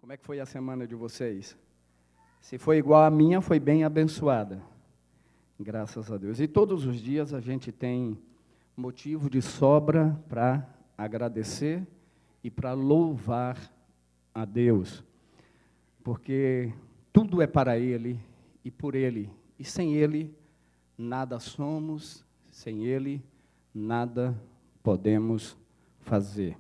Como é que foi a semana de vocês? Se foi igual a minha, foi bem abençoada. Graças a Deus. E todos os dias a gente tem motivo de sobra para agradecer e para louvar a Deus. Porque tudo é para Ele e por Ele. E sem Ele, nada somos, sem Ele, nada podemos fazer.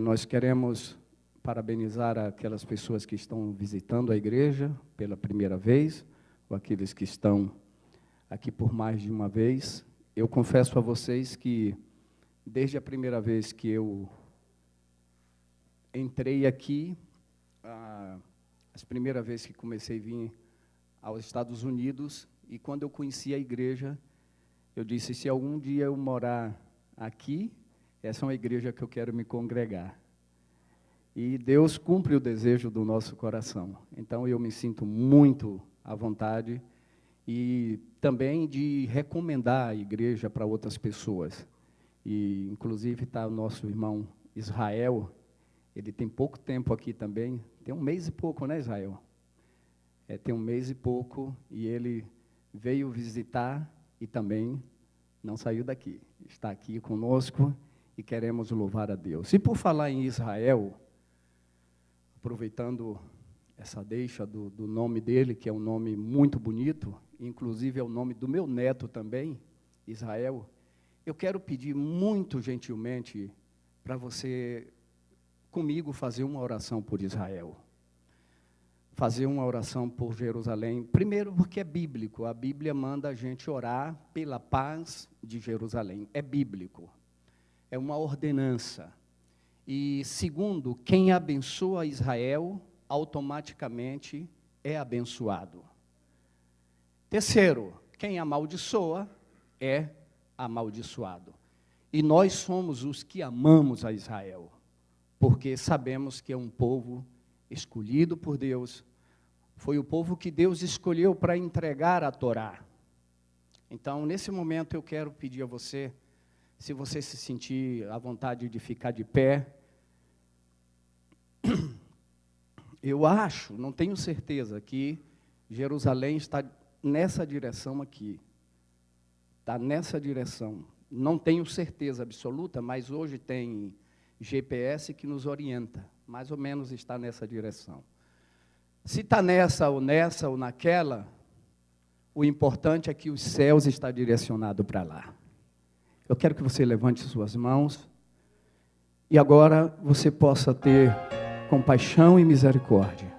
Nós queremos parabenizar aquelas pessoas que estão visitando a igreja pela primeira vez, ou aqueles que estão aqui por mais de uma vez. Eu confesso a vocês que, desde a primeira vez que eu entrei aqui, as primeiras vezes que comecei a vir aos Estados Unidos, e quando eu conheci a igreja, eu disse, se algum dia eu morar aqui, essa é uma igreja que eu quero me congregar. E Deus cumpre o desejo do nosso coração. Então, eu me sinto muito à vontade e também de recomendar a igreja para outras pessoas. E, inclusive, está o nosso irmão Israel, ele tem pouco tempo aqui também, tem um mês e pouco, né, Israel? Tem um mês e pouco, e ele veio visitar e também não saiu daqui. Está aqui conosco e queremos louvar a Deus. E por falar em Israel, aproveitando essa deixa do nome dele, que é um nome muito bonito, inclusive é o nome do meu neto também, Israel, eu quero pedir muito gentilmente para você, comigo, fazer uma oração por Israel. Fazer uma oração por Jerusalém, primeiro porque é bíblico, a Bíblia manda a gente orar pela paz de Jerusalém, é bíblico, é uma ordenança. E segundo, quem abençoa Israel, automaticamente é abençoado. Terceiro, quem amaldiçoa é amaldiçoado. E nós somos os que amamos a Israel, porque sabemos que é um povo escolhido por Deus, foi o povo que Deus escolheu para entregar a Torá. Então, nesse momento, eu quero pedir a você, se você se sentir à vontade de ficar de pé, eu acho, não tenho certeza, que Jerusalém está nessa direção aqui. Está nessa direção. Não tenho certeza absoluta, mas hoje tem GPS que nos orienta. Mais ou menos está nessa direção. Se está nessa ou naquela, o importante é que os céus estão direcionados para lá. Eu quero que você levante suas mãos e agora você possa ter compaixão e misericórdia.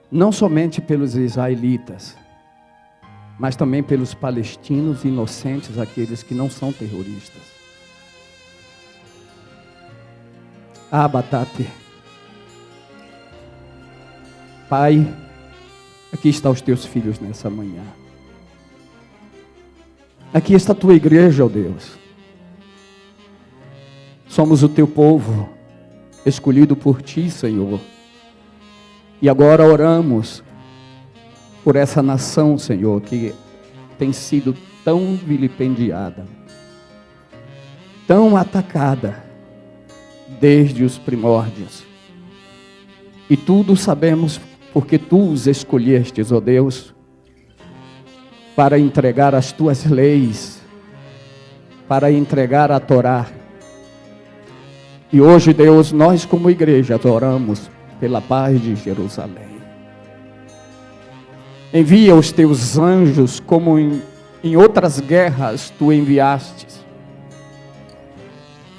Não somente pelos israelitas, mas também pelos palestinos inocentes, aqueles que não são terroristas. Batate. Pai, aqui estão os teus filhos nessa manhã. Aqui está a tua igreja, ó Deus. Somos o teu povo, escolhido por ti, Senhor. E agora oramos por essa nação, Senhor, que tem sido tão vilipendiada, tão atacada, desde os primórdios. E tudo sabemos porque tu os escolhestes, ó Deus, para entregar as tuas leis, para entregar a Torá. E hoje, Deus, nós como igreja oramos pela paz de Jerusalém. Envia os teus anjos como em outras guerras tu enviastes.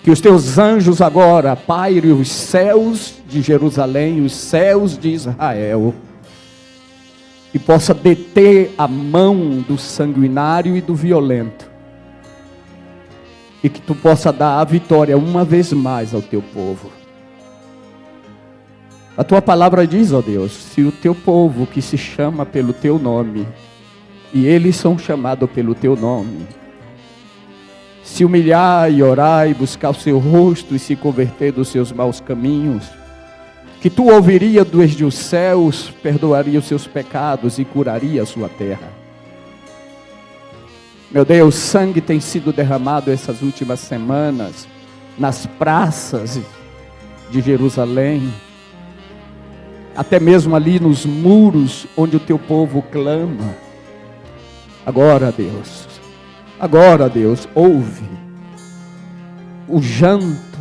Que os teus anjos agora pairem os céus de Jerusalém, os céus de Israel, e possa deter a mão do sanguinário e do violento, e que tu possa dar a vitória uma vez mais ao teu povo. A tua palavra diz, ó Deus, se o teu povo que se chama pelo teu nome, e eles são chamados pelo teu nome, se humilhar e orar e buscar o seu rosto e se converter dos seus maus caminhos, que tu ouviria desde os céus, perdoaria os seus pecados e curaria a sua terra. Meu Deus, sangue tem sido derramado essas últimas semanas nas praças de Jerusalém, até mesmo ali nos muros onde o teu povo clama. Agora, Deus, ouve o janto,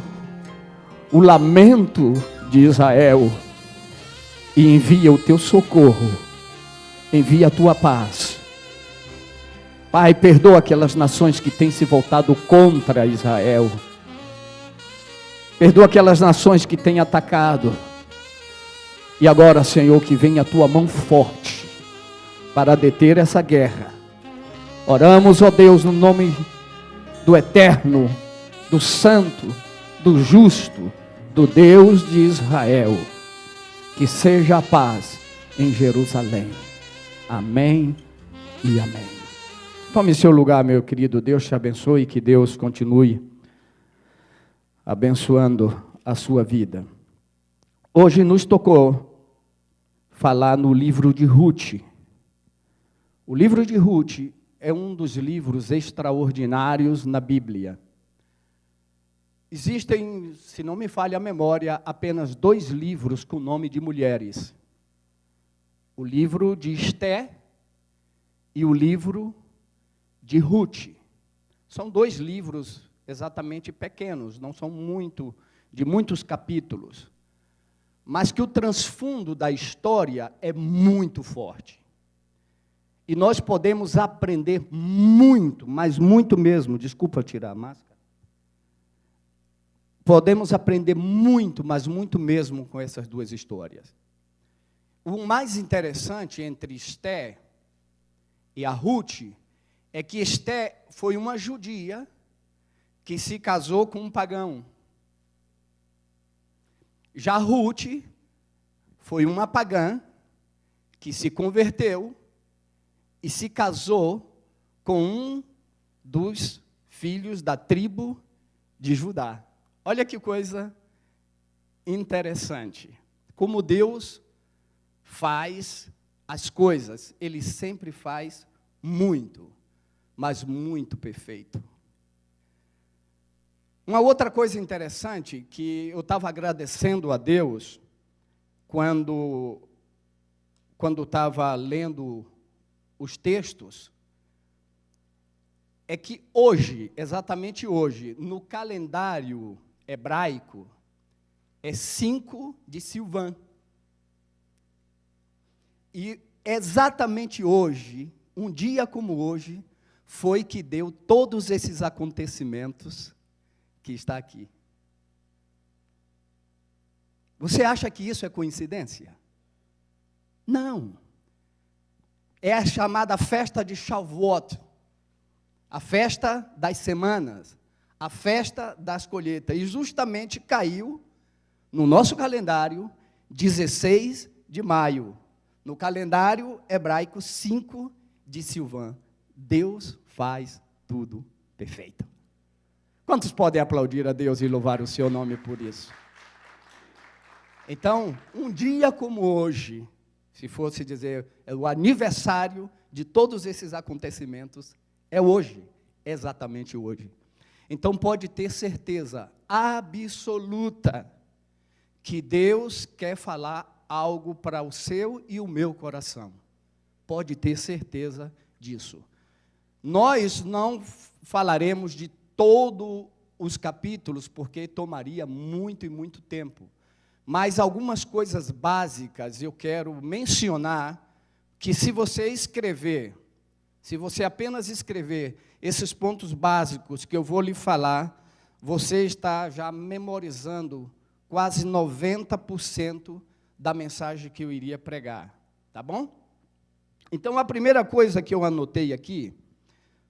o lamento de Israel e envia o teu socorro, envia a tua paz. Pai, perdoa aquelas nações que têm se voltado contra Israel. Perdoa aquelas nações que têm atacado. E agora, Senhor, que venha a tua mão forte para deter essa guerra. Oramos, ó Deus, no nome do eterno, do santo, do justo, do Deus de Israel. Que seja a paz em Jerusalém. Amém e amém. Tome seu lugar, meu querido. Deus te abençoe e que Deus continue abençoando a sua vida. Hoje nos tocou falar no livro de Ruth. O livro de Ruth é um dos livros extraordinários na Bíblia. Existem, se não me falha a memória, apenas 2 livros com nome de mulheres. O livro de Esté e o livro de Ruth. São 2 livros exatamente pequenos, não são de muitos capítulos, mas que o transfundo da história é muito forte. E nós podemos aprender muito, mas muito mesmo, desculpa tirar a máscara, podemos aprender muito, mas muito mesmo com essas 2 histórias. O mais interessante entre Esté e a Ruth é que Esté foi uma judia que se casou com um pagão. Já Ruth foi uma pagã que se converteu e se casou com um dos filhos da tribo de Judá. Olha que coisa interessante. Como Deus faz as coisas, Ele sempre faz muito, mas muito perfeito. Uma outra coisa interessante que eu estava agradecendo a Deus quando estava lendo os textos, é que hoje, exatamente hoje, no calendário hebraico, é 5 de Silvã. E exatamente hoje, um dia como hoje, foi que deu todos esses acontecimentos que está aqui. Você acha que isso é coincidência? Não. É a chamada festa de Shavuot, a festa das semanas, a festa das colheitas. E justamente caiu no nosso calendário 16 de maio. No calendário hebraico 5 de Silvã. Deus faz tudo perfeito. Quantos podem aplaudir a Deus e louvar o seu nome por isso? Então, um dia como hoje, se fosse dizer, é o aniversário de todos esses acontecimentos, é hoje, exatamente hoje. Então, pode ter certeza absoluta que Deus quer falar algo para o seu e o meu coração. Pode ter certeza disso. Nós não falaremos de todos os capítulos, porque tomaria muito e muito tempo. Mas algumas coisas básicas eu quero mencionar, que se você apenas escrever esses pontos básicos que eu vou lhe falar, você está já memorizando quase 90% da mensagem que eu iria pregar, tá bom? Então, a primeira coisa que eu anotei aqui,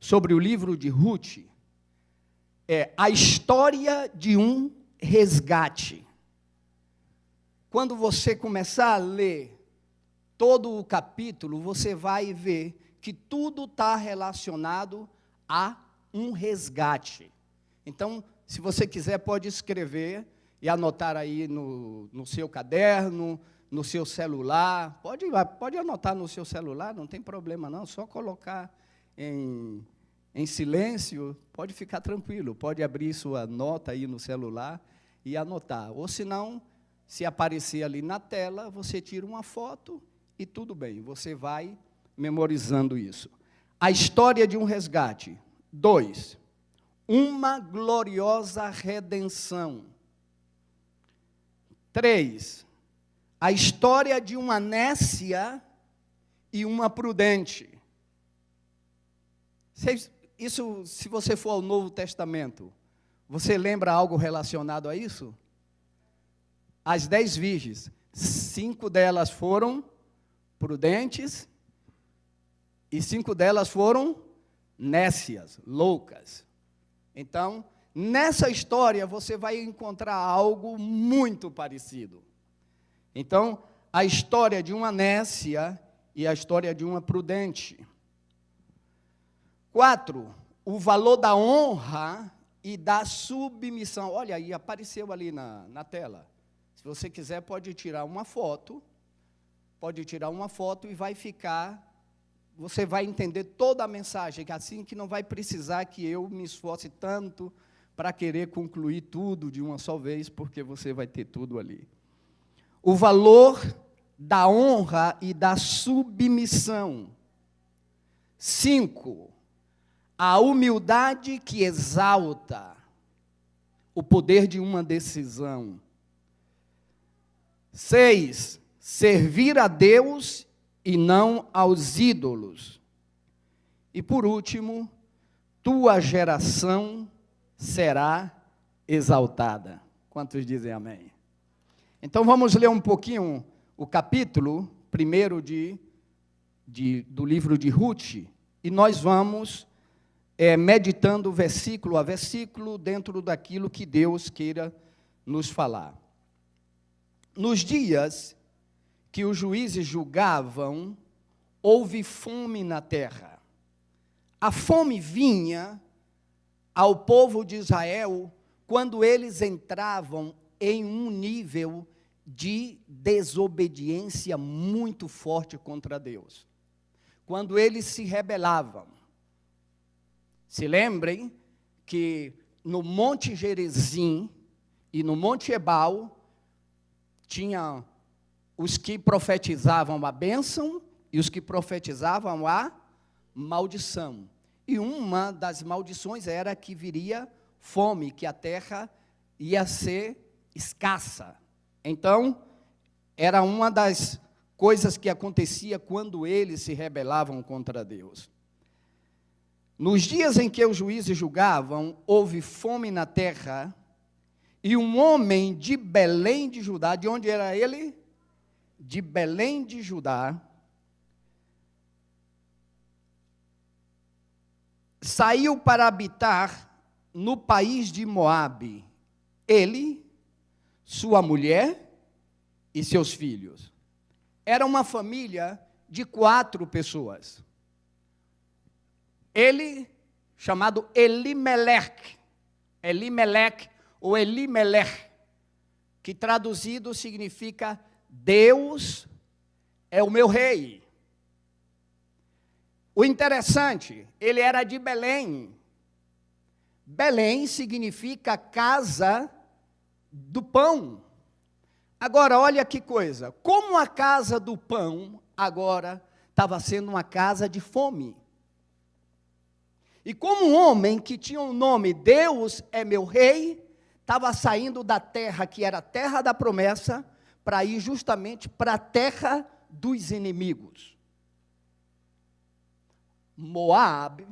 sobre o livro de Ruth, é a história de um resgate. Quando você começar a ler todo o capítulo, você vai ver que tudo está relacionado a um resgate. Então, se você quiser, pode escrever e anotar aí no seu caderno, no seu celular. Pode anotar no seu celular, não tem problema não, só colocar em silêncio, pode ficar tranquilo, pode abrir sua nota aí no celular e anotar. Ou se não, Se aparecer ali na tela, você tira uma foto e tudo bem, você vai memorizando isso. A história de um resgate. 2, uma gloriosa redenção. 3, a história de uma nécia e uma prudente. Isso, se você for ao Novo Testamento, você lembra algo relacionado a isso? As 10 virgens, 5 delas foram prudentes e 5 delas foram nécias, loucas. Então, nessa história você vai encontrar algo muito parecido. Então, a história de uma nécia e a história de uma prudente. 4, o valor da honra e da submissão. Olha aí, apareceu ali na tela. Se você quiser, pode tirar uma foto e vai ficar, você vai entender toda a mensagem, assim que não vai precisar que eu me esforce tanto para querer concluir tudo de uma só vez, porque você vai ter tudo ali. O valor da honra e da submissão. 5, a humildade que exalta o poder de uma decisão. 6, servir a Deus e não aos ídolos. E por último, tua geração será exaltada. Quantos dizem amém? Então vamos ler um pouquinho o capítulo 1 do livro de Ruth, e nós vamos meditando versículo a versículo dentro daquilo que Deus queira nos falar. Nos dias que os juízes julgavam, houve fome na terra. A fome vinha ao povo de Israel quando eles entravam em um nível de desobediência muito forte contra Deus. Quando eles se rebelavam. Se lembrem que no Monte Gerizim e no Monte Ebal, tinha os que profetizavam a bênção e os que profetizavam a maldição. E uma das maldições era que viria fome, que a terra ia ser escassa. Então, era uma das coisas que acontecia quando eles se rebelavam contra Deus. Nos dias em que os juízes julgavam, houve fome na terra, e um homem de Belém de Judá, de onde era ele? De Belém de Judá, saiu para habitar no país de Moabe, ele, sua mulher e seus filhos. Era uma família de 4 pessoas. Ele, chamado Elimelech, ou Elimelech, que traduzido significa Deus é o meu rei. O interessante, ele era de Belém. Belém significa casa do pão. Agora, olha que coisa, como a casa do pão agora estava sendo uma casa de fome. E como um homem que tinha o nome Deus é meu rei, estava saindo da terra que era a terra da promessa, para ir justamente para a terra dos inimigos. Moabe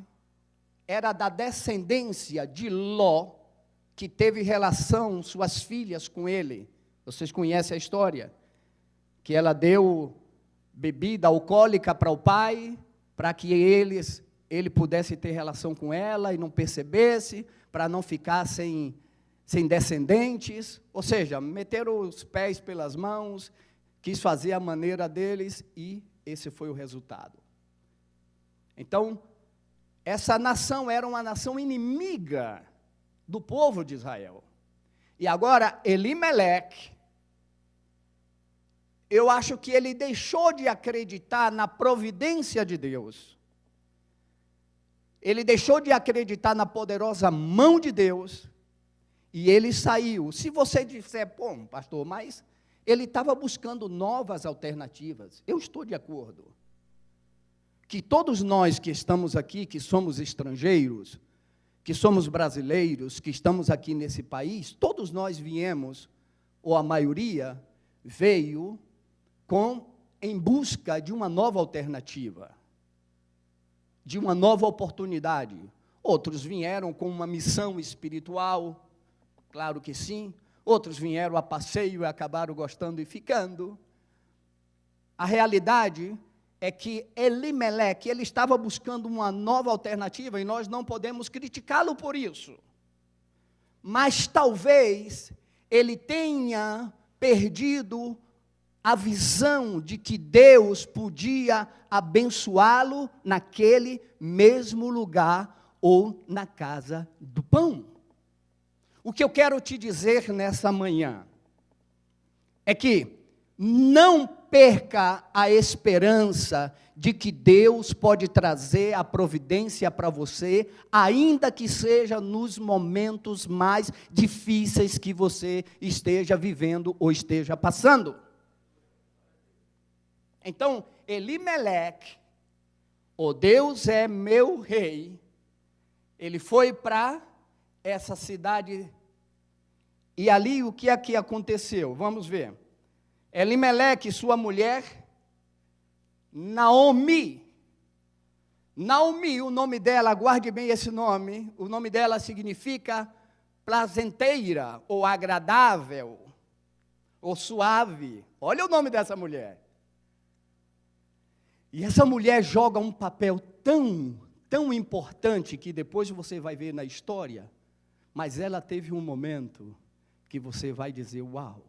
era da descendência de Ló, que teve relação, suas filhas com ele. Vocês conhecem a história? Que ela deu bebida alcoólica para o pai, para que ele pudesse ter relação com ela e não percebesse, para não ficar sem descendentes. Ou seja, meteram os pés pelas mãos, quis fazer a maneira deles e esse foi o resultado. Então, essa nação era uma nação inimiga do povo de Israel. E agora, Elimelech, eu acho que ele deixou de acreditar na providência de Deus. Ele deixou de acreditar na poderosa mão de Deus, e ele saiu. Se você disser, pô, pastor, mas ele estava buscando novas alternativas. Eu estou de acordo. Que todos nós que estamos aqui, que somos estrangeiros, que somos brasileiros, que estamos aqui nesse país, todos nós viemos, ou a maioria, veio em busca de uma nova alternativa, de uma nova oportunidade. Outros vieram com uma missão espiritual, claro que sim. Outros vieram a passeio e acabaram gostando e ficando. A realidade é que Elimeleque, ele estava buscando uma nova alternativa e nós não podemos criticá-lo por isso. Mas talvez ele tenha perdido a visão de que Deus podia abençoá-lo naquele mesmo lugar ou na casa do pão. O que eu quero te dizer nessa manhã é que não perca a esperança de que Deus pode trazer a providência para você, ainda que seja nos momentos mais difíceis que você esteja vivendo ou esteja passando. Então, Elimeleque, o Deus é meu rei, ele foi para essa cidade, e ali o que é que aconteceu? Vamos ver. Elimeleque e sua mulher, Naomi, o nome dela, guarde bem esse nome, o nome dela significa prazenteira, ou agradável, ou suave. Olha o nome dessa mulher. E essa mulher joga um papel tão importante, que depois você vai ver na história, mas ela teve um momento que você vai dizer, uau,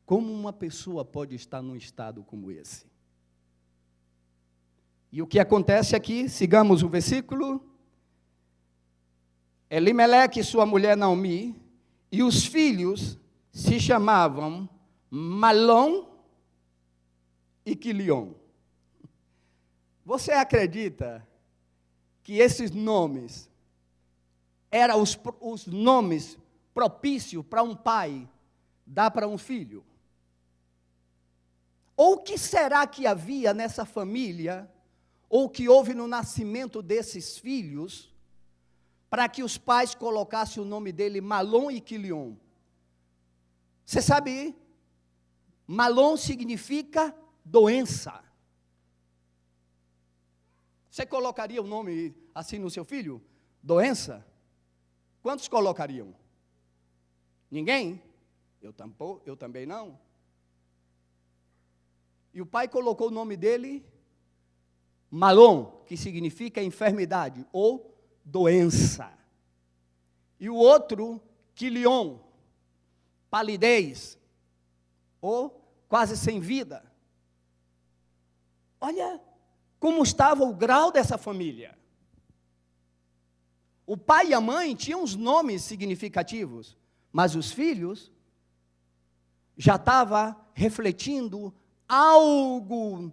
como uma pessoa pode estar num estado como esse? E o que acontece aqui, sigamos o versículo. Elimeleque e sua mulher Naomi, e os filhos se chamavam Malom e Quilion. Você acredita que esses nomes eram os nomes propícios para um pai dar para um filho? Ou o que será que havia nessa família, ou que houve no nascimento desses filhos, para que os pais colocassem o nome dele Malom e Quilion? Você sabe, Malom significa doença. Você colocaria o nome assim no seu filho? Doença? Quantos colocariam? Ninguém? Eu também não. E o pai colocou o nome dele, Malom, que significa enfermidade ou doença. E o outro, Quilion, palidez, ou quase sem vida. Olha como estava o grau dessa família. O pai e a mãe tinham os nomes significativos, mas os filhos já estavam refletindo algo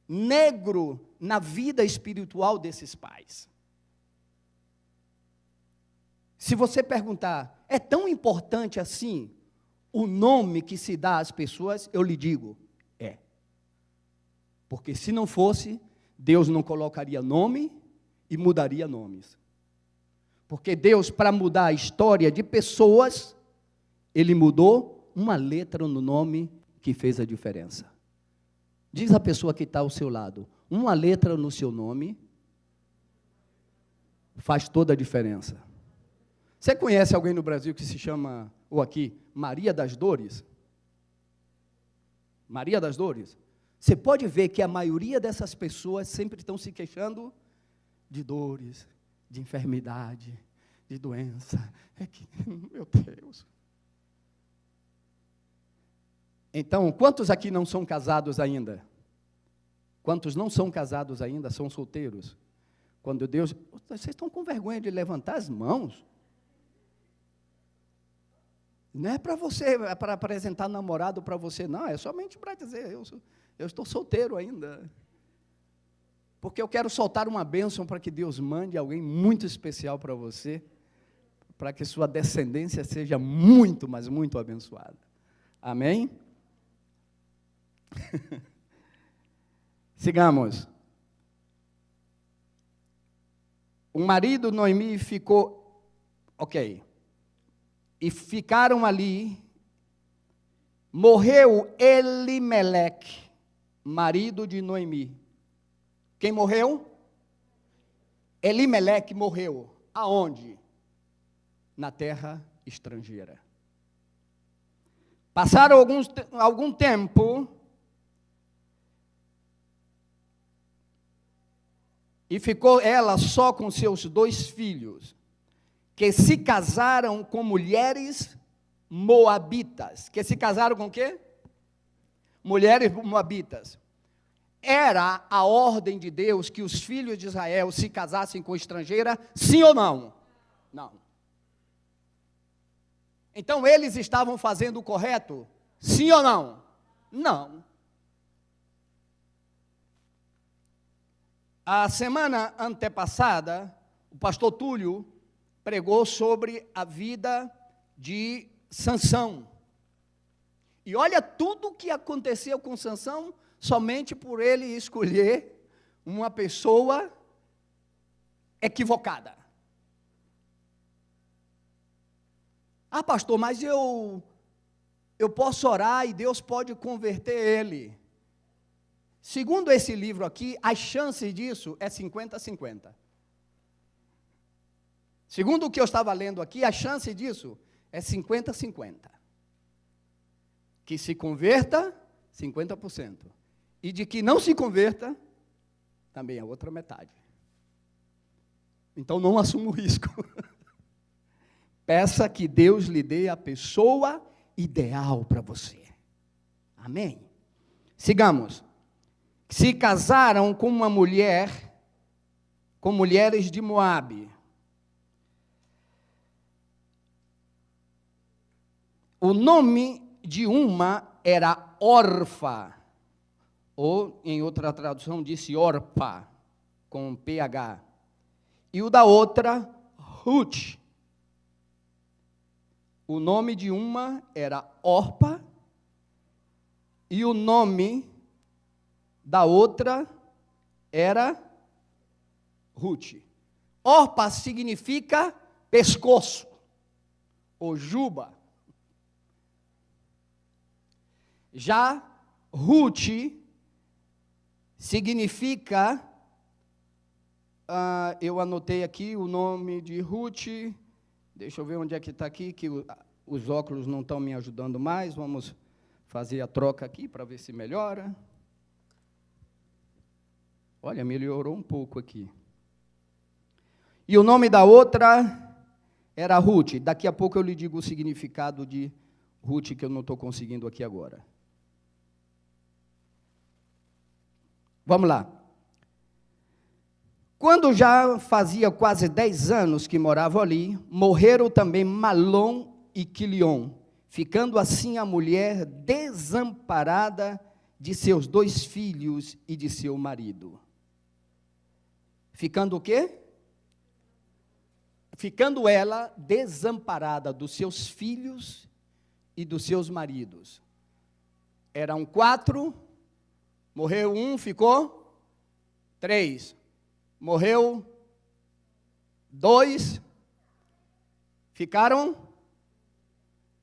negro na vida espiritual desses pais. Se você perguntar, é tão importante assim o nome que se dá às pessoas? Eu lhe digo, é. Porque se não fosse, Deus não colocaria nome e mudaria nomes. Porque Deus, para mudar a história de pessoas, Ele mudou uma letra no nome que fez a diferença. Diz a pessoa que está ao seu lado, uma letra no seu nome faz toda a diferença. Você conhece alguém no Brasil que se chama, ou aqui, Maria das Dores? Maria das Dores? Você pode ver que a maioria dessas pessoas sempre estão se queixando de dores, de enfermidade, de doença. É que, meu Deus. Então, quantos aqui não são casados ainda? Quantos não são casados ainda, são solteiros? Quando Deus... Vocês estão com vergonha de levantar as mãos? Não é para você, é para apresentar namorado para você, não, é somente para dizer, eu estou solteiro ainda. Porque eu quero soltar uma bênção para que Deus mande alguém muito especial para você, para que sua descendência seja muito, mas muito abençoada. Amém? Sigamos. O marido Noemi ficou, ok, e ficaram ali. Morreu Elimeleque, marido de Noemi. Quem morreu? Elimeleque morreu. Aonde? Na terra estrangeira. Passaram algum tempo e ficou ela só com seus 2 filhos, que se casaram com mulheres moabitas. Que se casaram com o quê? Mulheres moabitas. Era a ordem de Deus que os filhos de Israel se casassem com estrangeira, sim ou não? Não. Então eles estavam fazendo o correto? Sim ou não? Não. A semana antepassada, o pastor Túlio pregou sobre a vida de Sansão. E olha tudo o que aconteceu com Sansão, somente por ele escolher uma pessoa equivocada. Ah, pastor, mas eu posso orar e Deus pode converter ele. Segundo esse livro aqui, as chances disso é 50-50. Segundo o que eu estava lendo aqui, a chance disso é 50-50. Que se converta, 50%. E de que não se converta, também a outra metade. Então não assuma o risco. Peça que Deus lhe dê a pessoa ideal para você. Amém? Sigamos. Se casaram com uma mulher, com mulheres de Moabe. O nome de uma era Orfa, ou em outra tradução disse Orpa, com PH. E o da outra, Ruth. O nome de uma era Orpa, e o nome da outra era Ruth. Orpa significa pescoço, ou juba. Já Ruth significa, eu anotei aqui o nome de Ruth, deixa eu ver onde é que está aqui, que os óculos não estão me ajudando mais, vamos fazer a troca aqui para ver se melhora. Olha, melhorou um pouco aqui. E o nome da outra era Ruth. Daqui a pouco eu lhe digo o significado de Ruth, que eu não estou conseguindo aqui agora. Vamos lá. Quando já fazia quase 10 anos que moravam ali, morreram também Malom e Quilion, ficando assim a mulher desamparada de seus 2 filhos e de seu marido. Ficando o quê? Ficando ela desamparada dos seus filhos e dos seus maridos. Eram 4, morreu 1, ficou 3. Morreu 2, ficaram,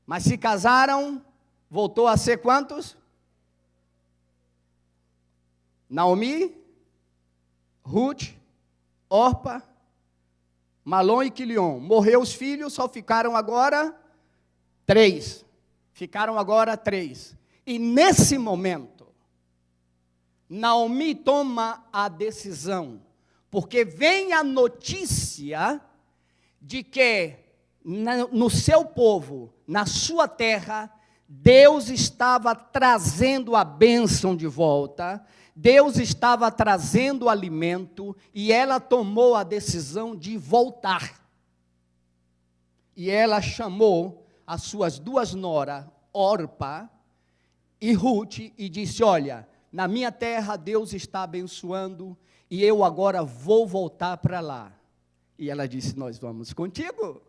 mas se casaram, voltou a ser quantos? Naomi, Ruth, Orpa, Malom e Quilion. Morreu os filhos, só ficaram agora 3. Ficaram agora 3. E nesse momento, Naomi toma a decisão, porque vem a notícia de que no seu povo, na sua terra, Deus estava trazendo a bênção de volta, Deus estava trazendo alimento, e ela tomou a decisão de voltar. E ela chamou as suas 2 noras, Orpa e Ruth, e disse: olha, na minha terra Deus está abençoando, e eu agora vou voltar para lá. E ela disse: nós vamos contigo.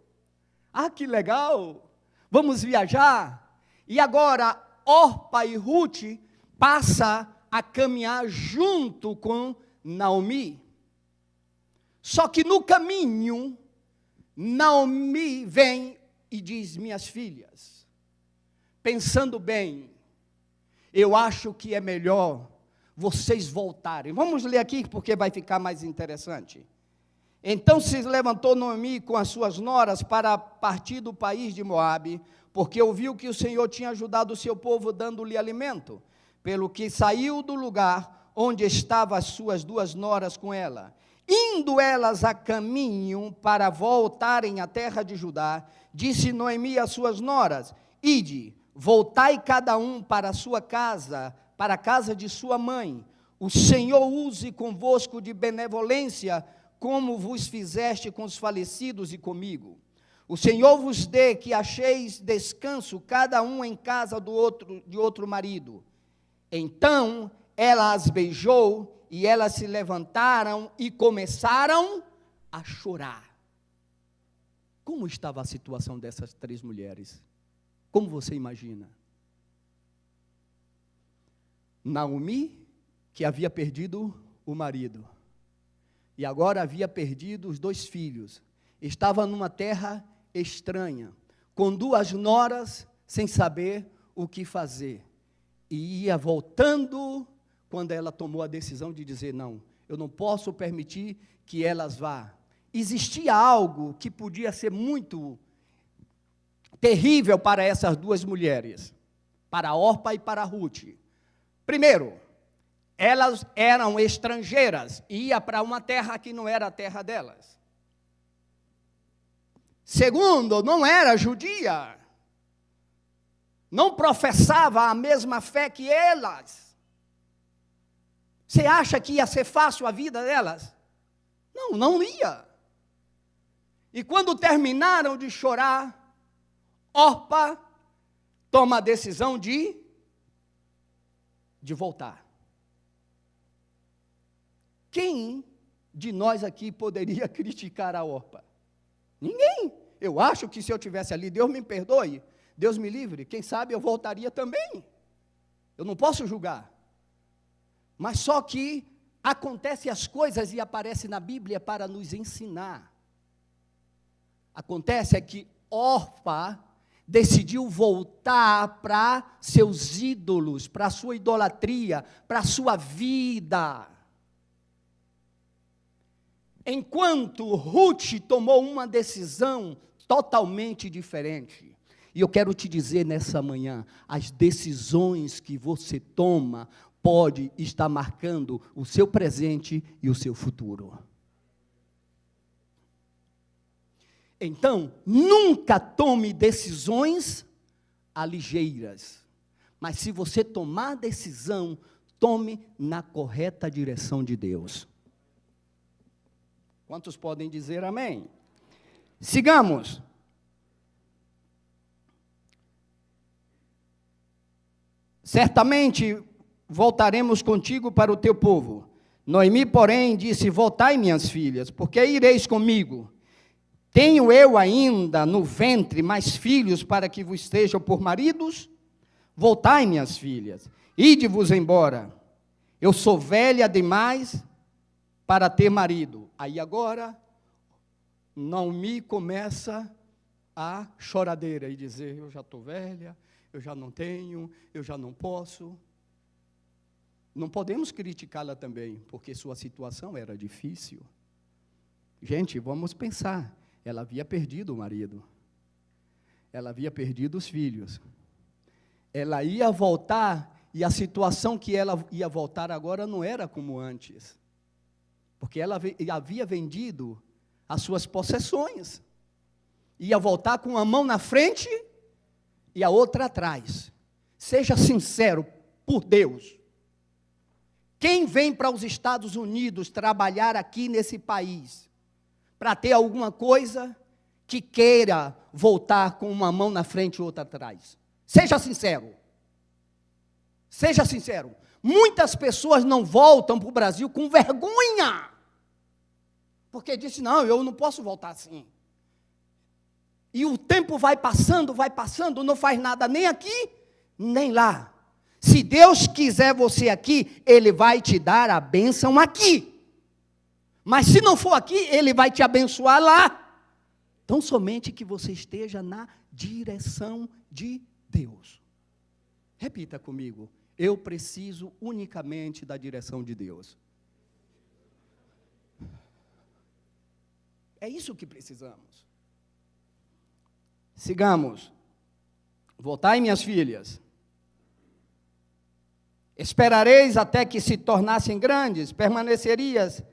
Ah, que legal, vamos viajar. E agora Orpa e Ruth passa a caminhar junto com Naomi. Só que no caminho, Naomi vem e diz: minhas filhas, pensando bem, eu acho que é melhor vocês voltarem. Vamos ler aqui porque vai ficar mais interessante. Então se levantou Naomi com as suas noras para partir do país de Moabe, porque ouviu que o Senhor tinha ajudado o seu povo dando-lhe alimento, pelo que saiu do lugar onde estavam as suas duas noras com ela. Indo elas a caminho para voltarem à terra de Judá, disse Noemi às suas noras: ide, voltai cada um para a sua casa, para a casa de sua mãe. O Senhor use convosco de benevolência, como vos fizeste com os falecidos e comigo. O Senhor vos dê que acheis descanso, cada um em casa de outro marido. Então ela as beijou, e elas se levantaram e começaram a chorar. Como estava a situação dessas três mulheres? Como você imagina? Naomi, que havia perdido o marido, e agora havia perdido os 2 filhos, estava numa terra estranha, com 2 noras, sem saber o que fazer, e ia voltando, quando ela tomou a decisão de dizer: não, eu não posso permitir que elas vá. Existia algo que podia ser muito terrível para essas 2 mulheres, para Orpa e para Ruth. Primeiro, elas eram estrangeiras, e iam para uma terra que não era a terra delas. Segundo, não era judia, não professava a mesma fé que elas. Você acha que ia ser fácil a vida delas? Não, não ia. E quando terminaram de chorar, Orpa toma a decisão de voltar. Quem de nós aqui poderia criticar a Orpa? Ninguém. Eu acho que se eu estivesse ali, Deus me perdoe, Deus me livre, quem sabe eu voltaria também. Eu não posso julgar. Mas só que acontecem as coisas e aparece na Bíblia para nos ensinar. Acontece é que Orpa decidiu voltar para seus ídolos, para a sua idolatria, para a sua vida. Enquanto Ruth tomou uma decisão totalmente diferente. E eu quero te dizer nessa manhã, as decisões que você toma pode estar marcando o seu presente e o seu futuro. Então, nunca tome decisões ligeiras, mas se você tomar decisão, tome na correta direção de Deus. Quantos podem dizer amém? Sigamos. Certamente voltaremos contigo para o teu povo. Noemi, porém, disse: voltai, minhas filhas, porque ireis comigo. Tenho eu ainda no ventre mais filhos para que vos sejam por maridos? Voltai, minhas filhas, ide-vos embora. Eu sou velha demais para ter marido. Aí agora, Naomi começa a choradeira e dizer: eu já estou velha, eu já não tenho, eu já não posso. Não podemos criticá-la também, porque sua situação era difícil. Gente, vamos pensar. Ela havia perdido o marido. Ela havia perdido os filhos. Ela ia voltar, e a situação que ela ia voltar agora não era como antes. Porque ela havia vendido as suas possessões. Ia voltar com uma mão na frente e a outra atrás. Seja sincero, por Deus. Quem vem para os Estados Unidos trabalhar aqui nesse país, para ter alguma coisa, que queira voltar com uma mão na frente e outra atrás? Seja sincero. Seja sincero. Muitas pessoas não voltam para o Brasil com vergonha, porque disse: não, eu não posso voltar assim. E o tempo vai passando, não faz nada nem aqui, nem lá. Se Deus quiser você aqui, Ele vai te dar a bênção aqui. Mas se não for aqui, Ele vai te abençoar lá. Então, somente que você esteja na direção de Deus. Repita comigo. Eu preciso unicamente da direção de Deus. É isso que precisamos. Sigamos. Voltai, minhas filhas. Esperareis até que se tornassem grandes? Permanecerias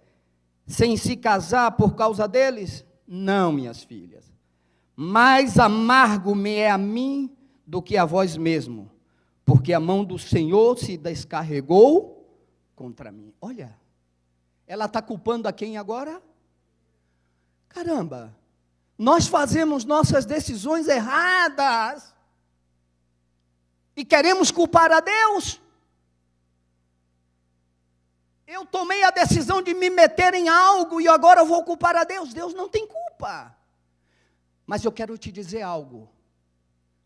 sem se casar por causa deles? Não, minhas filhas. Mais amargo me é a mim do que a vós mesmo, porque a mão do Senhor se descarregou contra mim. Olha, ela está culpando a quem agora? Caramba, nós fazemos nossas decisões erradas e queremos culpar a Deus. Eu tomei a decisão de me meter em algo e agora eu vou culpar a Deus. Deus não tem culpa. Mas eu quero te dizer algo.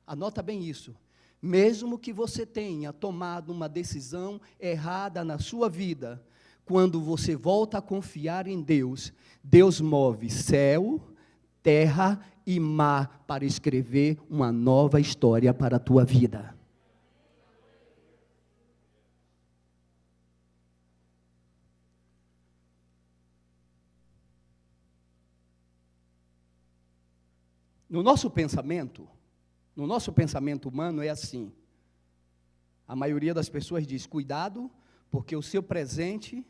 Anota bem isso. Mesmo que você tenha tomado uma decisão errada na sua vida, quando você volta a confiar em Deus, Deus move céu, terra e mar para escrever uma nova história para a tua vida. No nosso pensamento humano é assim. A maioria das pessoas diz, cuidado, porque o seu presente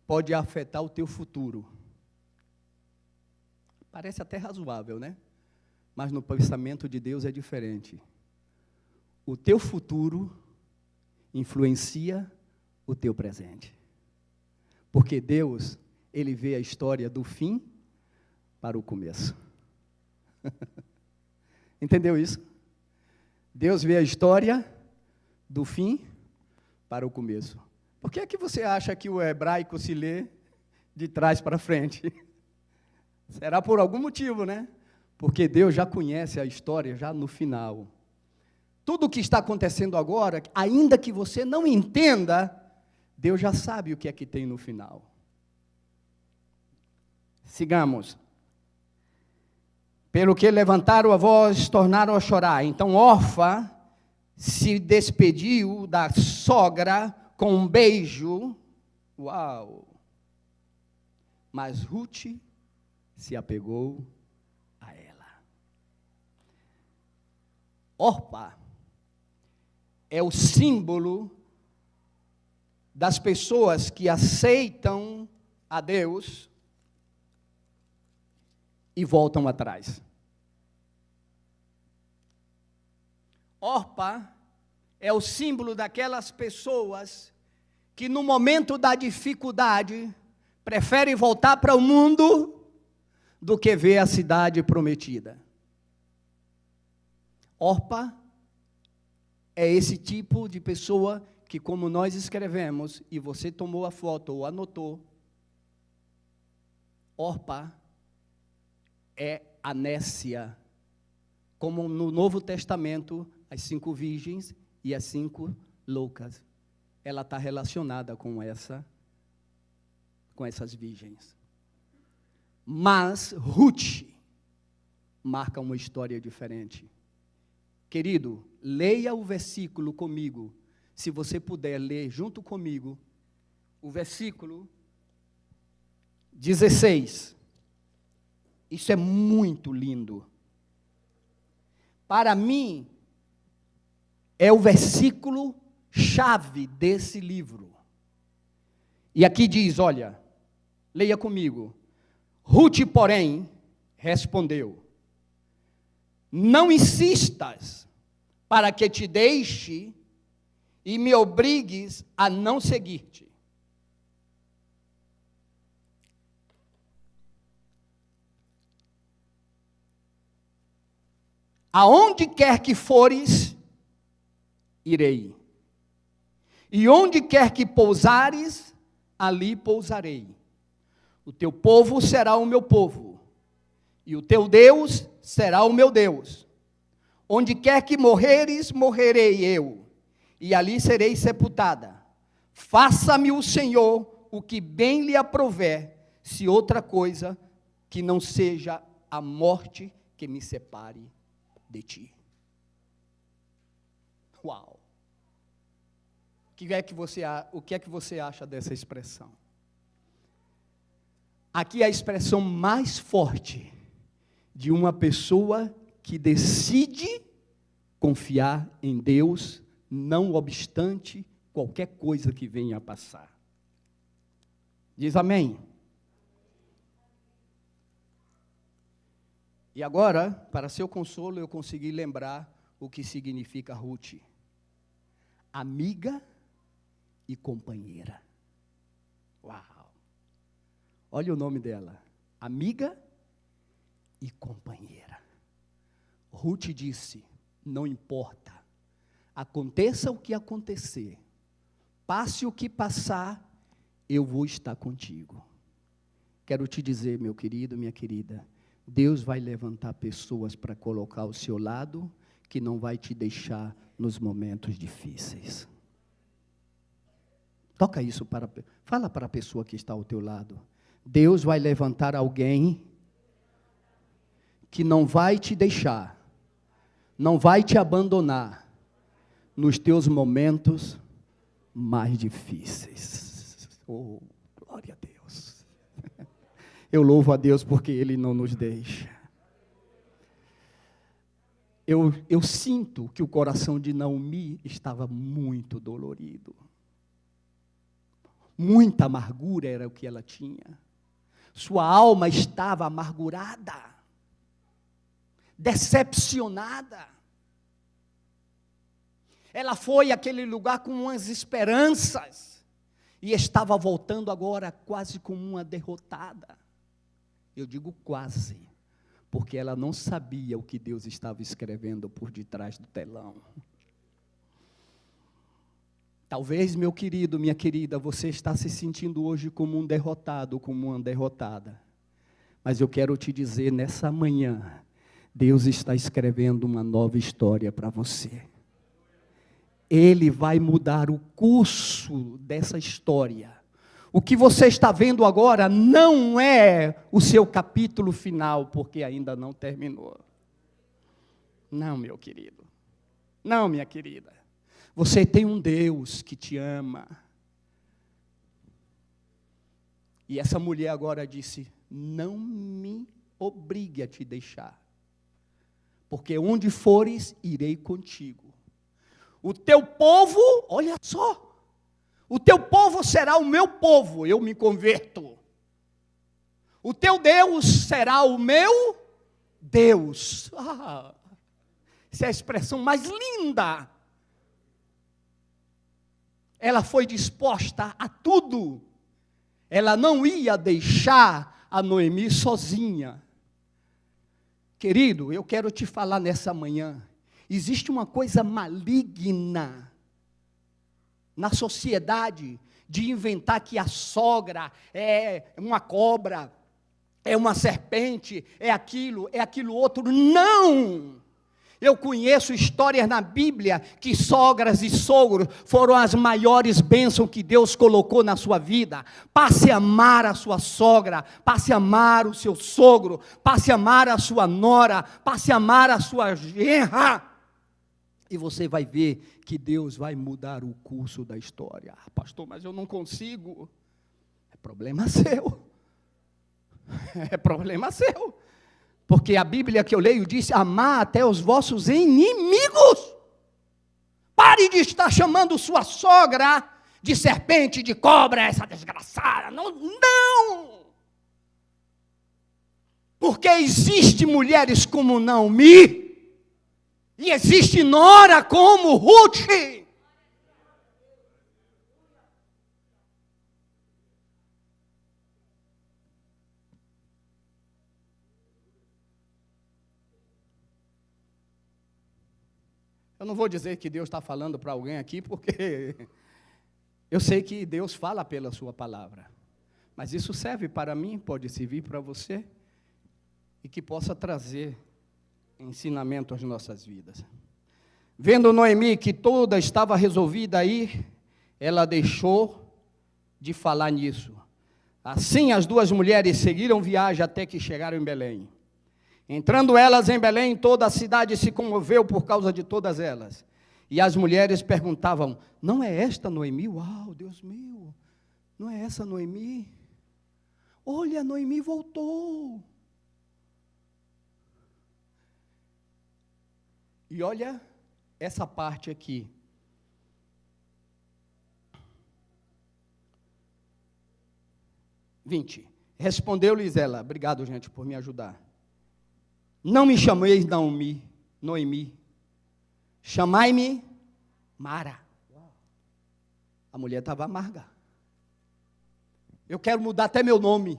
pode afetar o teu futuro. Parece até razoável, né? Mas no pensamento de Deus é diferente. O teu futuro influencia o teu presente. Porque Deus, Ele vê a história do fim para o começo. Entendeu isso? Deus vê a história do fim para o começo. Por que é que você acha que o hebraico se lê de trás para frente? Será por algum motivo, né? Porque Deus já conhece a história já no final. Tudo o que está acontecendo agora, ainda que você não entenda, Deus já sabe o que é que tem no final. Sigamos. Pelo que levantaram a voz, tornaram a chorar. Então Orfa se despediu da sogra com um beijo. Uau! Mas Ruth se apegou a ela. Orfa é o símbolo das pessoas que aceitam a Deus e voltam atrás. Orfa é o símbolo daquelas pessoas que no momento da dificuldade preferem voltar para o mundo do que ver a cidade prometida. Orfa é esse tipo de pessoa que, como nós escrevemos, e você tomou a foto ou anotou, Orfa é a nécia, como no Novo Testamento, as 5 virgens e as 5 loucas. Ela está relacionada com essas virgens. Mas Ruth marca uma história diferente. Querido, leia o versículo comigo, se você puder ler junto comigo, o versículo 16. Isso é muito lindo. Para mim, é o versículo chave desse livro. E aqui diz, olha, leia comigo. Ruth, porém, respondeu: não insistas para que te deixe e me obrigues a não seguir-te. Aonde quer que fores, irei. E onde quer que pousares, ali pousarei. O teu povo será o meu povo, e o teu Deus será o meu Deus. Onde quer que morreres, morrerei eu, e ali serei sepultada. Faça-me o Senhor o que bem lhe aprouver, se outra coisa que não seja a morte que me separe de ti. Uau! O que é que você acha dessa expressão? Aqui é a expressão mais forte de uma pessoa que decide confiar em Deus, não obstante qualquer coisa que venha a passar. Diz amém. E agora, para seu consolo, eu consegui lembrar o que significa Ruth. Amiga e companheira. Uau! Olha o nome dela. Amiga e companheira. Ruth disse, não importa, aconteça o que acontecer, passe o que passar, eu vou estar contigo. Quero te dizer, meu querido, minha querida, Deus vai levantar pessoas para colocar ao seu lado, que não vai te deixar nos momentos difíceis. Toca isso fala para a pessoa que está ao teu lado. Deus vai levantar alguém que não vai te deixar, não vai te abandonar nos teus momentos mais difíceis. Oh, glória a Deus. Eu louvo a Deus porque Ele não nos deixa. Eu sinto que o coração de Naomi estava muito dolorido. Muita amargura era o que ela tinha. Sua alma estava amargurada, decepcionada. Ela foi àquele lugar com umas esperanças e estava voltando agora quase como uma derrotada. Eu digo quase, porque ela não sabia o que Deus estava escrevendo por detrás do telão. Talvez, meu querido, minha querida, você está se sentindo hoje como um derrotado, como uma derrotada. Mas eu quero te dizer, nessa manhã, Deus está escrevendo uma nova história para você. Ele vai mudar o curso dessa história. O que você está vendo agora não é o seu capítulo final, porque ainda não terminou. Não, meu querido. Não, minha querida. Você tem um Deus que te ama. E essa mulher agora disse, não me obrigue a te deixar, porque onde fores, irei contigo. O teu povo, olha só, o teu povo será o meu povo, eu me converto. O teu Deus será o meu Deus. Essa é a expressão mais linda. Ela foi disposta a tudo. Ela não ia deixar a Noemi sozinha. Querido, eu quero te falar nessa manhã. Existe uma coisa maligna na sociedade de inventar que a sogra é uma cobra, é uma serpente, é aquilo outro. Não! Eu conheço histórias na Bíblia que sogras e sogros foram as maiores bênçãos que Deus colocou na sua vida. Passe a amar a sua sogra, passe a amar o seu sogro, passe a amar a sua nora, passe a amar a sua genra. E você vai ver que Deus vai mudar o curso da história. Pastor, mas eu não consigo. É problema seu. É problema seu. Porque a Bíblia que eu leio diz, amar até os vossos inimigos. Pare de estar chamando sua sogra de serpente, de cobra, essa desgraçada. Não, não. Porque existe mulheres como Naomi, e existe nora como Ruth. Eu não vou dizer que Deus está falando para alguém aqui, porque eu sei que Deus fala pela sua palavra. Mas isso serve para mim, pode servir para você, e que possa trazer ensinamento às nossas vidas. Vendo Noemi que toda estava resolvida aí, ela deixou de falar nisso. Assim as duas mulheres seguiram viagem até que chegaram em Belém. Entrando elas em Belém, toda a cidade se comoveu por causa de todas elas. E as mulheres perguntavam: não é esta Noemi? Uau, Deus meu, não é essa Noemi? Olha, Noemi voltou. E olha essa parte aqui. Respondeu-lhes ela: obrigado, gente, por me ajudar. Não me chameis Noemi, chamai-me Mara. A mulher estava amarga. Eu quero mudar até meu nome.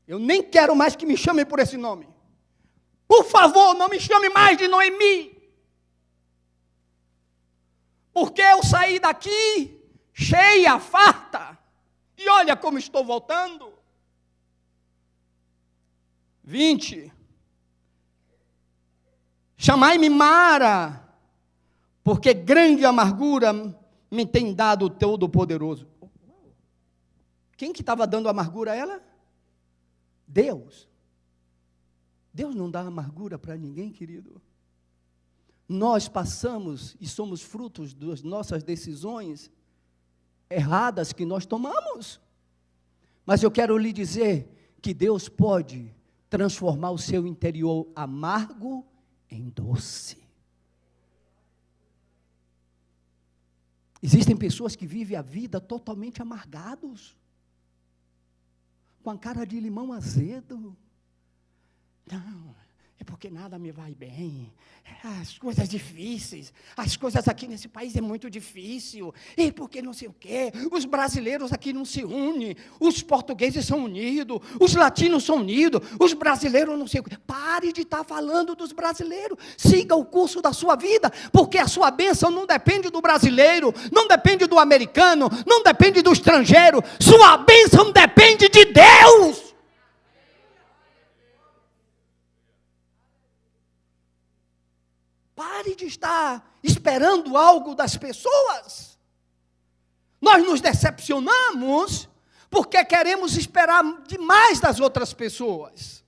Eu nem quero mais que me chamem por esse nome. Por favor, não me chame mais de Noemi. Porque eu saí daqui cheia, farta. E olha como estou voltando. 20. Chamai-me Mara, porque grande amargura me tem dado o Todo-Poderoso. Quem que estava dando amargura a ela? Deus. Deus não dá amargura para ninguém, querido. Nós passamos e somos frutos das nossas decisões erradas que nós tomamos. Mas eu quero lhe dizer que Deus pode transformar o seu interior amargo em doce. Existem pessoas que vivem a vida totalmente amargados, com a cara de limão azedo. Não, é porque nada me vai bem, as coisas difíceis, as coisas aqui nesse país é muito difícil, e porque não sei o quê, os brasileiros aqui não se unem, os portugueses são unidos, os latinos são unidos, os brasileiros não sei o quê. Pare de estar falando dos brasileiros, siga o curso da sua vida, porque a sua bênção não depende do brasileiro, não depende do americano, não depende do estrangeiro, sua bênção depende de Deus. Pare de estar esperando algo das pessoas. Nós nos decepcionamos porque queremos esperar demais das outras pessoas.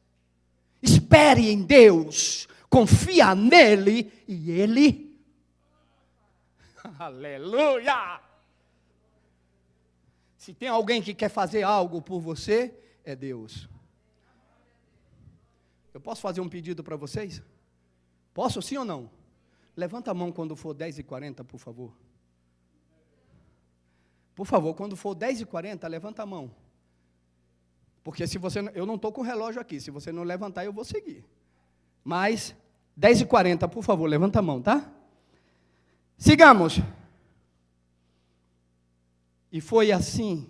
Espere em Deus, confia nele e Ele. Aleluia! Se tem alguém que quer fazer algo por você, é Deus. Eu posso fazer um pedido para vocês? Posso, sim ou não? Levanta a mão quando for 10h40, por favor. Por favor, quando for 10h40, levanta a mão. Porque se você, eu não estou com o relógio aqui, se você não levantar, eu vou seguir. Mas, 10h40, por favor, levanta a mão, tá? Sigamos. E foi assim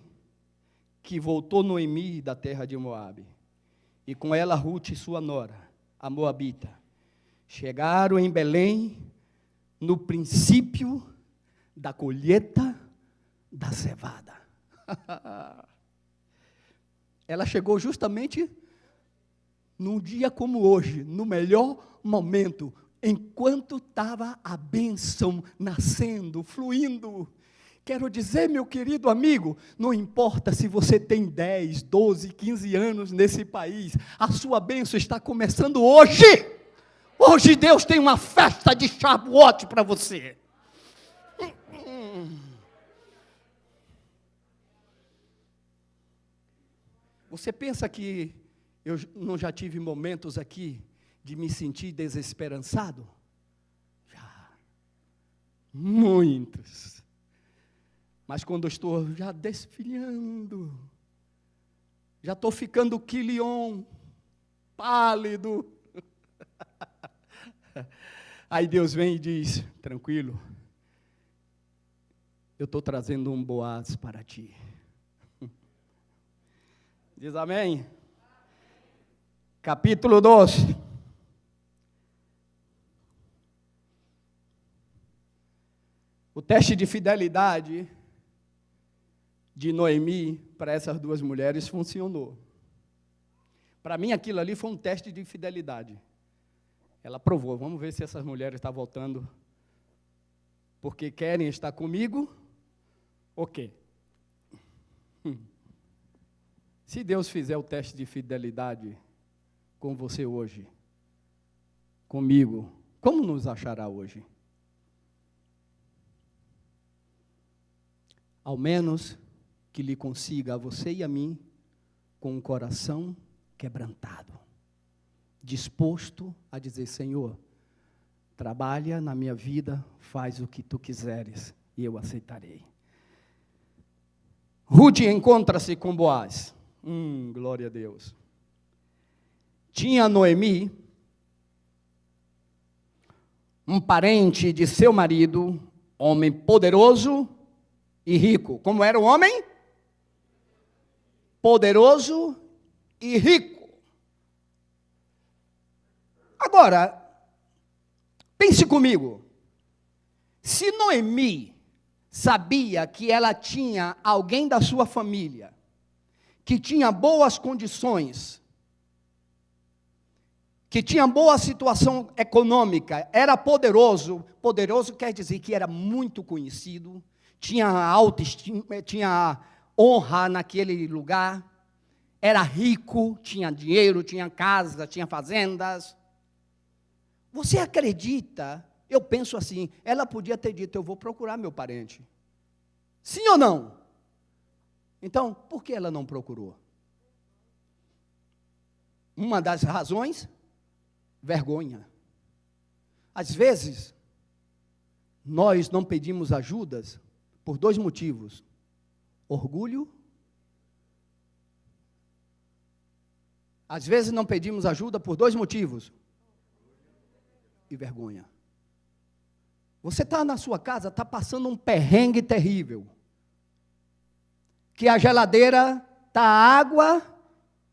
que voltou Noemi da terra de Moabe, e com ela Rute, sua nora, a moabita. Chegaram em Belém no princípio da colheita da cevada. Ela chegou justamente num dia como hoje, no melhor momento, enquanto estava a bênção nascendo, fluindo. Quero dizer, meu querido amigo, não importa se você tem 10, 12, 15 anos nesse país, a sua bênção está começando hoje. Hoje Deus tem uma festa de Shavuot para você. Você pensa que eu não já tive momentos aqui de me sentir desesperançado? Já. Muitos. Mas quando eu estou já desfilhando, já estou ficando quilion, pálido, aí Deus vem e diz: tranquilo, eu estou trazendo um Boaz para ti. Diz amém? Capítulo 12. O teste de fidelidade de Noemi para essas duas mulheres funcionou. Para mim aquilo ali foi um teste de fidelidade. Ela provou. Vamos ver se essas mulheres estão voltando porque querem estar comigo ou quê? Se Deus fizer o teste de fidelidade com você hoje, comigo, como nos achará hoje? Ao menos que lhe consiga a você e a mim com um coração quebrantado, disposto a dizer: Senhor, trabalha na minha vida, faz o que tu quiseres e eu aceitarei. Ruth encontra-se com Boaz. Glória a Deus. Tinha Noemi, um parente de seu marido, homem poderoso e rico. Como era o homem? Poderoso e rico. Agora, pense comigo. Se Noemi sabia que ela tinha alguém da sua família que tinha boas condições, que tinha boa situação econômica, era poderoso, poderoso quer dizer que era muito conhecido, tinha autoestima, tinha honra naquele lugar, era rico, tinha dinheiro, tinha casa, tinha fazendas. Você acredita? Eu penso assim, ela podia ter dito: eu vou procurar meu parente. Sim ou não? Então, por que ela não procurou? Uma das razões, vergonha. Às vezes, nós não pedimos ajudas por dois motivos: orgulho. Às vezes não pedimos ajuda por dois motivos: e vergonha. Você está na sua casa, está passando um perrengue terrível, que a geladeira está água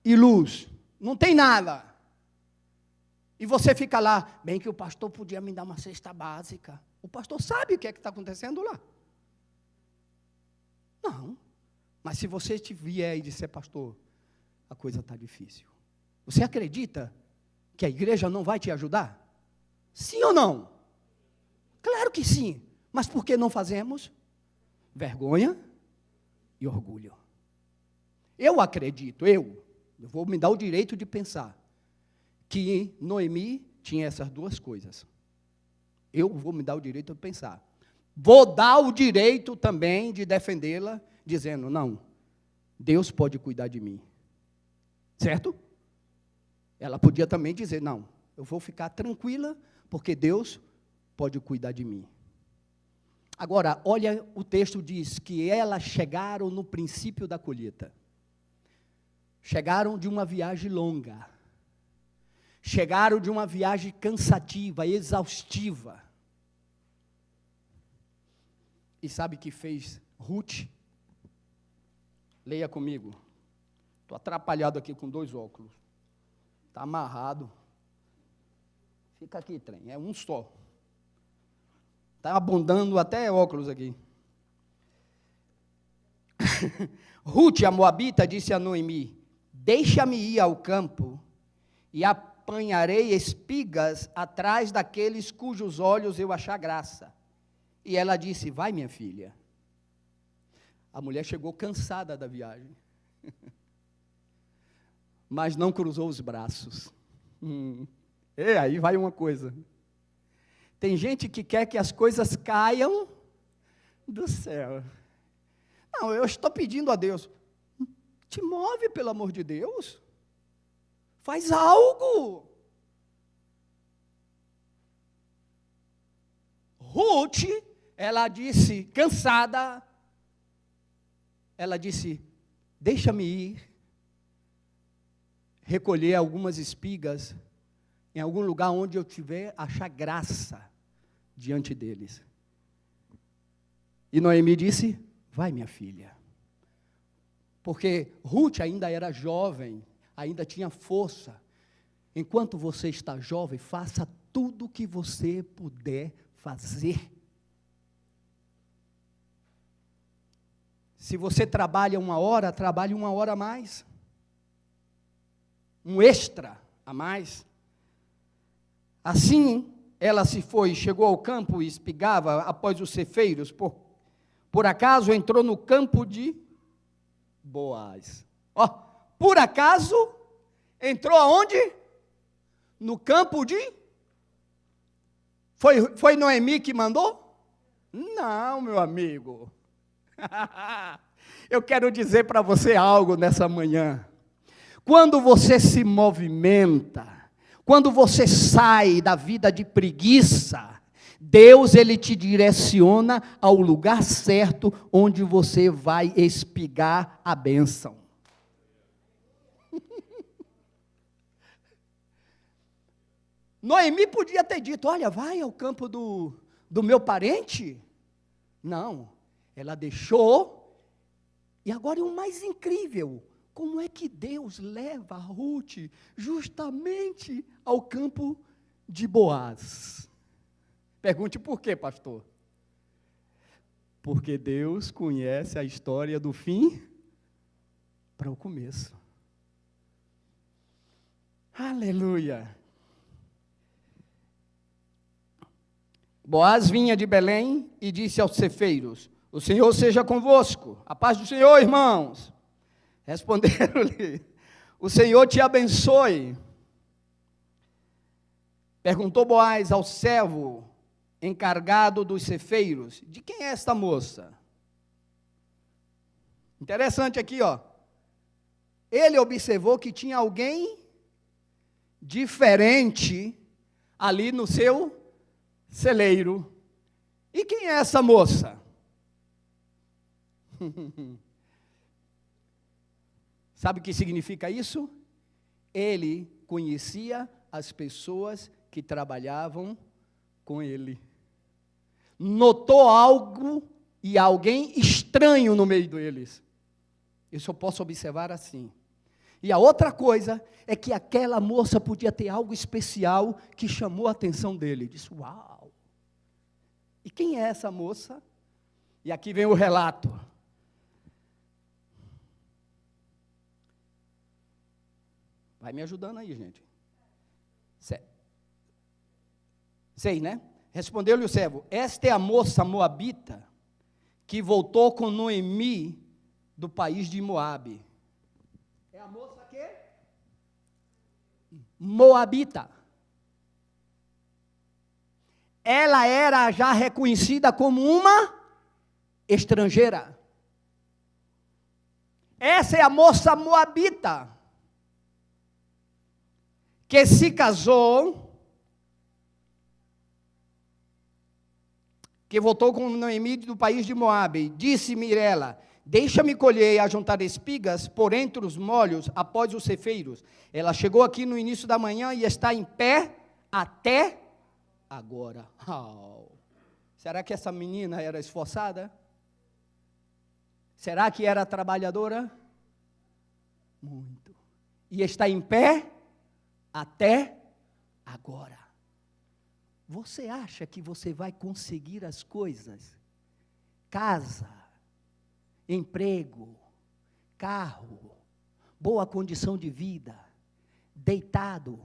e luz, não tem nada. E você fica lá: bem que o pastor podia me dar uma cesta básica. O pastor sabe o que é que está acontecendo lá? Não. Mas se você vier e disser: pastor, a coisa está difícil, você acredita que a igreja não vai te ajudar? Sim ou não? Claro que sim. Mas por que não fazemos? Vergonha e orgulho. Eu acredito, eu vou me dar o direito de pensar que Noemi tinha essas duas coisas. Eu vou me dar o direito de pensar. Vou dar o direito também de defendê-la, dizendo: não, Deus pode cuidar de mim. Certo? Ela podia também dizer: não, eu vou ficar tranquila, porque Deus pode cuidar de mim. Agora, olha, o texto diz que elas chegaram no princípio da colheita. Chegaram de uma viagem longa. Chegaram de uma viagem cansativa, exaustiva. E sabe o que fez Ruth? Leia comigo. Estou atrapalhado aqui com dois óculos. Está amarrado. Fica aqui, trem, é um só. Está abundando até óculos aqui. Ruth, a moabita, disse a Noemi: deixa-me ir ao campo e apanharei espigas atrás daqueles cujos olhos eu achar graça. E ela disse: vai, minha filha. A mulher chegou cansada da viagem, mas não cruzou os braços. E aí vai uma coisa. Tem gente que quer que as coisas caiam do céu. Não, eu estou pedindo a Deus: te move, pelo amor de Deus. Faz algo. Ruth, ela disse, cansada, ela disse: deixa-me ir recolher algumas espigas em algum lugar onde eu tiver, achar graça diante deles. E Noemi disse: vai, minha filha. Porque Ruth ainda era jovem, ainda tinha força. Enquanto você está jovem, faça tudo o que você puder fazer. Se você trabalha 1 hora, trabalhe 1 hora a mais. Um extra a mais. Assim, ela se foi, chegou ao campo e espigava após os cefeiros. Por acaso entrou no campo de Boaz. Ó, por acaso entrou aonde? No campo de... Foi Noemi que mandou? Não, meu amigo. Eu quero dizer para você algo nessa manhã. Quando você se movimenta, quando você sai da vida de preguiça, Deus, Ele te direciona ao lugar certo, onde você vai espigar a bênção. Noemi podia ter dito, olha, vai ao campo do meu parente. Não, ela deixou. E agora o mais incrível, como é que Deus leva Ruth justamente ao campo de Boaz? Pergunte por quê, pastor? Porque Deus conhece a história do fim para o começo. Aleluia! Boaz vinha de Belém e disse aos cefeiros, o Senhor seja convosco, a paz do Senhor, irmãos. Responderam-lhe, o Senhor te abençoe. Perguntou Boaz ao servo encarregado dos cefeiros, de quem é esta moça? Interessante aqui, ó. Ele observou que tinha alguém diferente ali no seu celeiro. E quem é essa moça? Sabe o que significa isso? Ele conhecia as pessoas que trabalhavam com ele. Notou algo e alguém estranho no meio deles. Isso eu posso observar assim. E a outra coisa é que aquela moça podia ter algo especial que chamou a atenção dele. Disse, uau! E quem é essa moça? E aqui vem o relato. Vai me ajudando aí, gente. Sei, né? Respondeu-lhe o servo, esta é a moça moabita que voltou com Noemi do país de Moabe. É a moça quê? Moabita. Ela era já reconhecida como uma estrangeira. Essa é a moça moabita que se casou, que voltou com Noemi do país de Moabe. Disse-me ela, deixa-me colher e ajuntar espigas por entre os molhos após os cefeiros. Ela chegou aqui no início da manhã e está em pé até agora. Oh. Será que essa menina era esforçada? Será que era trabalhadora? Muito. E está em pé até agora. Você acha que você vai conseguir as coisas? Casa, emprego, carro, boa condição de vida, deitado.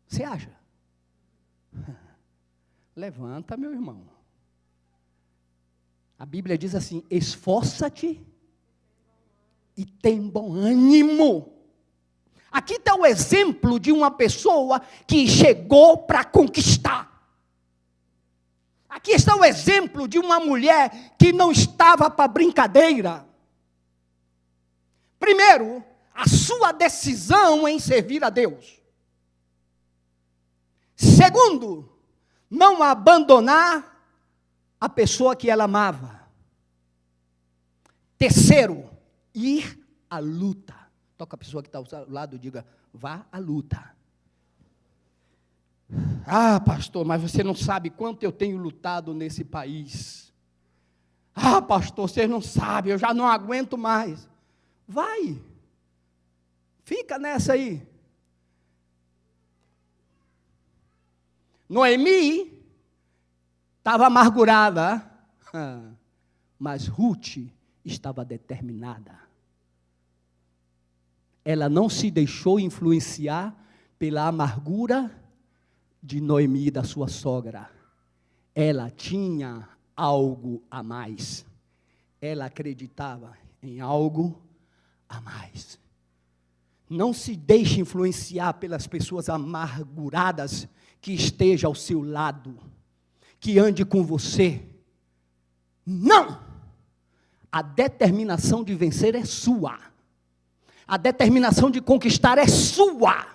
Você acha? Levanta, meu irmão. A Bíblia diz assim, esforça-te e tem bom ânimo. Aqui está o exemplo de uma pessoa que chegou para conquistar. Aqui está o exemplo de uma mulher que não estava para brincadeira. Primeiro, a sua decisão em servir a Deus. Segundo, não abandonar a pessoa que ela amava. Terceiro, ir à luta. Toca a pessoa que está ao lado e diga, vá à luta. Ah, pastor, mas você não sabe quanto eu tenho lutado nesse país. Ah, pastor, você não sabe, eu já não aguento mais. Vai. Fica nessa aí. Noemi estava amargurada, mas Ruth estava determinada. Ela não se deixou influenciar pela amargura de Noemi, da sua sogra. Ela tinha algo a mais. Ela acreditava em algo a mais. Não se deixe influenciar pelas pessoas amarguradas que estejam ao seu lado, que ande com você. Não! A determinação de vencer é sua. A determinação de conquistar é sua.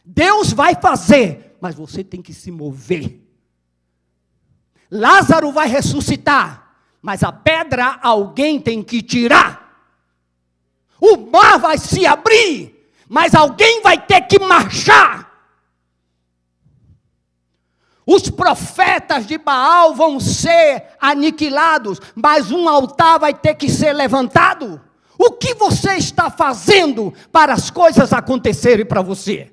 Deus vai fazer, mas você tem que se mover. Lázaro vai ressuscitar, mas a pedra alguém tem que tirar. O mar vai se abrir, mas alguém vai ter que marchar. Os profetas de Baal vão ser aniquilados, mas um altar vai ter que ser levantado. O que você está fazendo para as coisas acontecerem para você?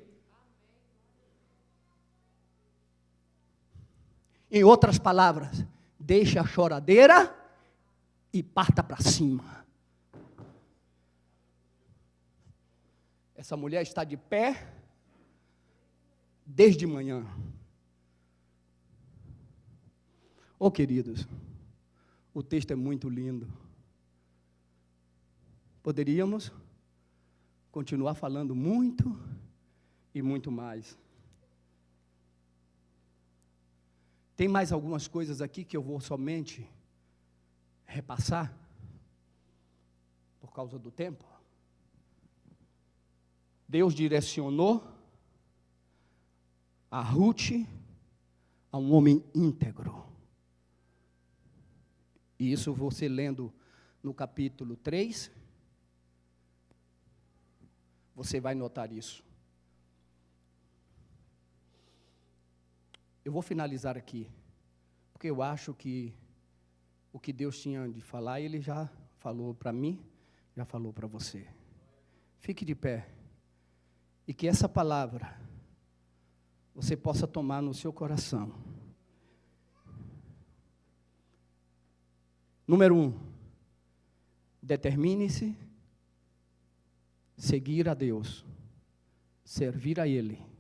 Em outras palavras, deixe a choradeira e parta para cima. Essa mulher está de pé desde manhã. Oh, queridos, o texto é muito lindo. Poderíamos continuar falando muito e muito mais. Tem mais algumas coisas aqui que eu vou somente repassar, por causa do tempo. Deus direcionou a Ruth a um homem íntegro. E isso você lendo no capítulo 3, você vai notar isso. Eu vou finalizar aqui, porque eu acho que o que Deus tinha de falar, Ele já falou para mim, já falou para você. Fique de pé, e que essa palavra você possa tomar no seu coração. Número 1, determine-se seguir a Deus, servir a Ele.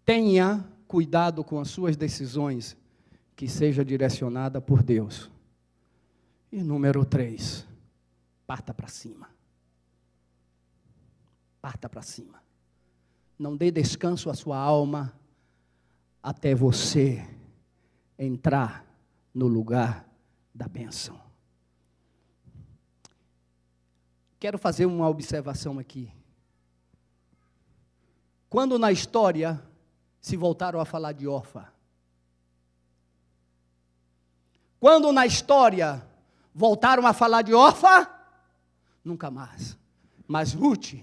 Tenha cuidado com as suas decisões, que seja direcionada por Deus. E número 3, parta para cima. Parta para cima. Não dê descanso à sua alma até você entrar no lugar da bênção. Quero fazer uma observação aqui. Quando na história se voltaram a falar de Orfa? Quando na história voltaram a falar de Orfa? Nunca mais. Mas Ruth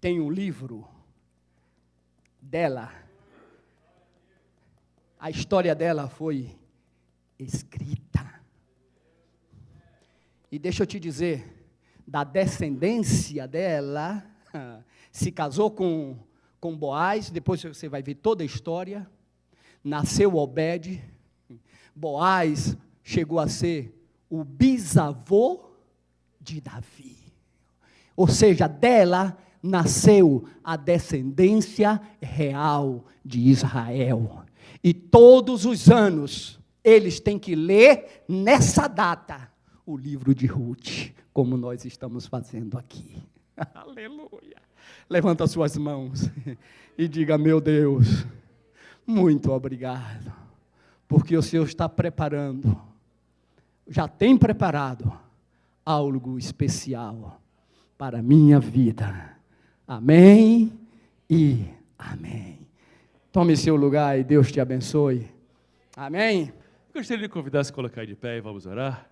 tem um livro dela. A história dela foi escrita. E deixa eu te dizer, da descendência dela, se casou com Boaz, depois você vai ver toda a história, nasceu Obed, Boaz chegou a ser o bisavô de Davi, ou seja, dela nasceu a descendência real de Israel, e todos os anos, eles têm que ler nessa data, o livro de Ruth, como nós estamos fazendo aqui, aleluia. Levanta suas mãos e diga: meu Deus, muito obrigado, porque o Senhor está preparando, já tem preparado algo especial para a minha vida. Amém e amém. Tome seu lugar e Deus te abençoe. Amém. Gostaria de convidar a se colocar de pé e vamos orar.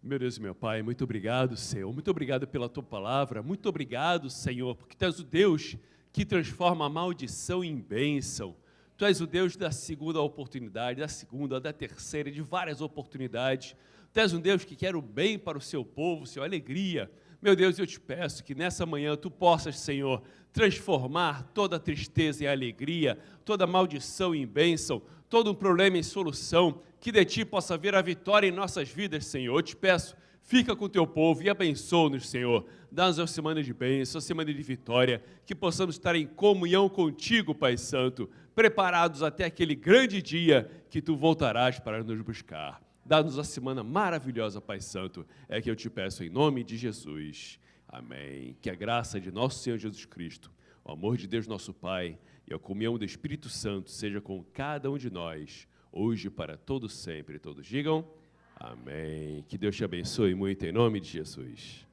Meu Deus e meu Pai, muito obrigado, Senhor, muito obrigado pela Tua palavra, muito obrigado, Senhor, porque Tu és o Deus que transforma a maldição em bênção. Tu és o Deus da segunda oportunidade, da segunda, da terceira, de várias oportunidades. Tu és um Deus que quer o bem para o Seu povo, Senhor, alegria. Meu Deus, eu te peço que nessa manhã Tu possas, Senhor, transformar toda tristeza em alegria, toda maldição em bênção, todo um problema em solução, que de Ti possa vir a vitória em nossas vidas, Senhor. Eu te peço, Fica com o teu povo e abençoa-nos, Senhor. Dá-nos uma semana de bênção, uma semana de vitória, que possamos estar em comunhão contigo, Pai Santo, preparados até aquele grande dia que tu voltarás para nos buscar. Dá-nos uma semana maravilhosa, Pai Santo, é que eu te peço em nome de Jesus. Amém. Que a graça de nosso Senhor Jesus Cristo, o amor de Deus nosso Pai e a comunhão do Espírito Santo seja com cada um de nós, hoje e para todo sempre. Todos digam amém. Que Deus te abençoe muito em nome de Jesus.